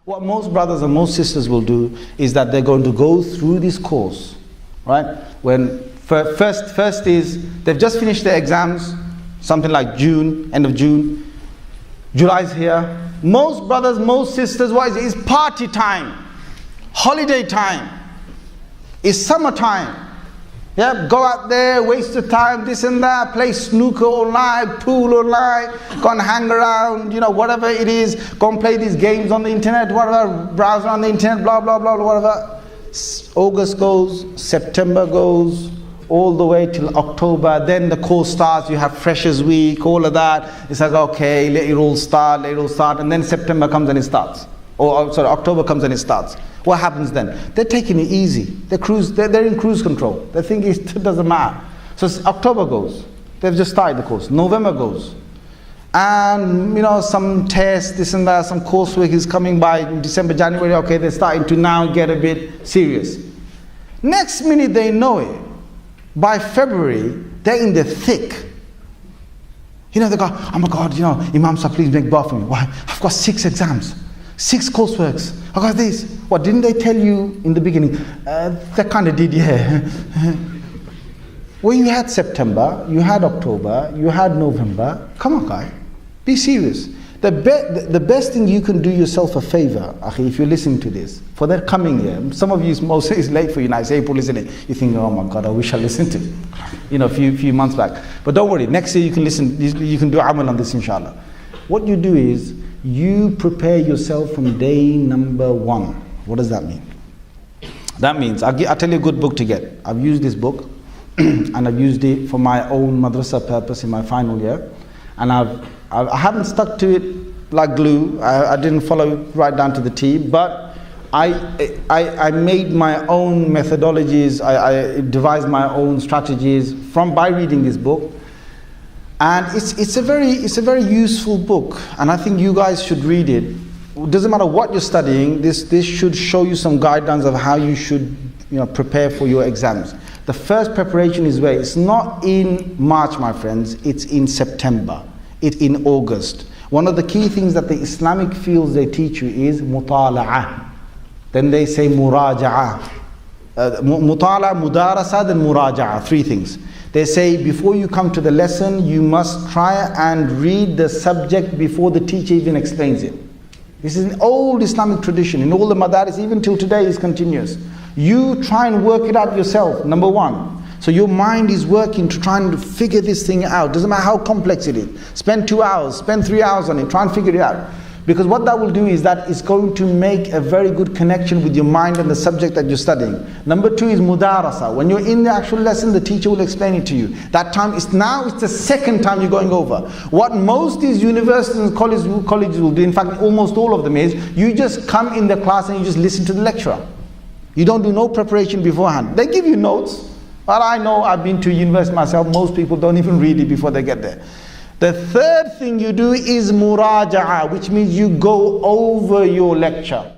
What most brothers and most sisters will do is that they're going to go through this course, right? When first is they've just finished their exams, something like June, end of June. July's here. Most brothers, most sisters, what is it? It's party time, holiday time, it's summertime. Yeah, go out there, waste your time, this and that, play snooker all night, pool all night, go and hang around, whatever it is, go and play these games on the internet, whatever, browse on the internet, blah, blah, blah, whatever. August goes, September goes, all the way till October, then the course starts, you have Freshers Week, all of that. It's like, okay, let it all start, and then September comes and it starts. October comes and it starts. What happens then? They're taking it easy. They're in cruise control. They think it doesn't matter. So October goes. They've just started the course. November goes. And, some tests, this and that, some coursework is coming by in December, January. Okay, they're starting to now get a bit serious. Next minute they know it. By February, they're in the thick. They go, oh my God, Imam Sir, please make dua for me. Why? I've got 6 exams. 6 courseworks. I got this. What, didn't they tell you in the beginning? They kind of did, yeah. Well, you had September, you had October, you had November. Come on, guy. Be serious. The best thing you can do yourself a favor, Akhi, if you're listening to this, for that coming year, some of you, most it's late for you now, it's April, isn't it? You think, oh my God, I wish I listened to it, a few months back. But don't worry, next year you can listen, you can do amal on this, inshallah. What you do is, you prepare yourself from day number 1. What does that mean? That means, I'll tell you a good book to get. I've used this book, and I've used it for my own madrasa purpose in my final year. And I haven't stuck to it like glue. I didn't follow it right down to the T, but I made my own methodologies. I devised my own strategies by reading this book. And it's a very useful book, and I think you guys should read it. It doesn't matter what you're studying, this should show you some guidelines of how you should prepare for your exams. The first preparation is where it's not in March, my friends, it's in September, it's in August. One of the key things that the Islamic fields they teach you is mutala'ah. Then they say muraja'ah. Mutala, mudarasa, then muraja'ah. 3 things. They say before you come to the lesson, you must try and read the subject before the teacher even explains it. This is an old Islamic tradition. In all the madaris, even till today, is continuous. You try and work it out yourself, number 1. So your mind is working to try and figure this thing out. Doesn't matter how complex it is. Spend 2 hours, spend 3 hours on it, try and figure it out. Because what that will do is that it's going to make a very good connection with your mind and the subject that you're studying. Number 2 is mudarasa. When you're in the actual lesson, the teacher will explain it to you. That time it's the second time you're going over. What most these universities and colleges will do, in fact almost all of them, is you just come in the class and you just listen to the lecturer. You don't do no preparation beforehand. They give you notes, but I know, I've been to university myself, most people don't even read it before they get there. The third thing you do is muraja'ah, which means you go over your lecture.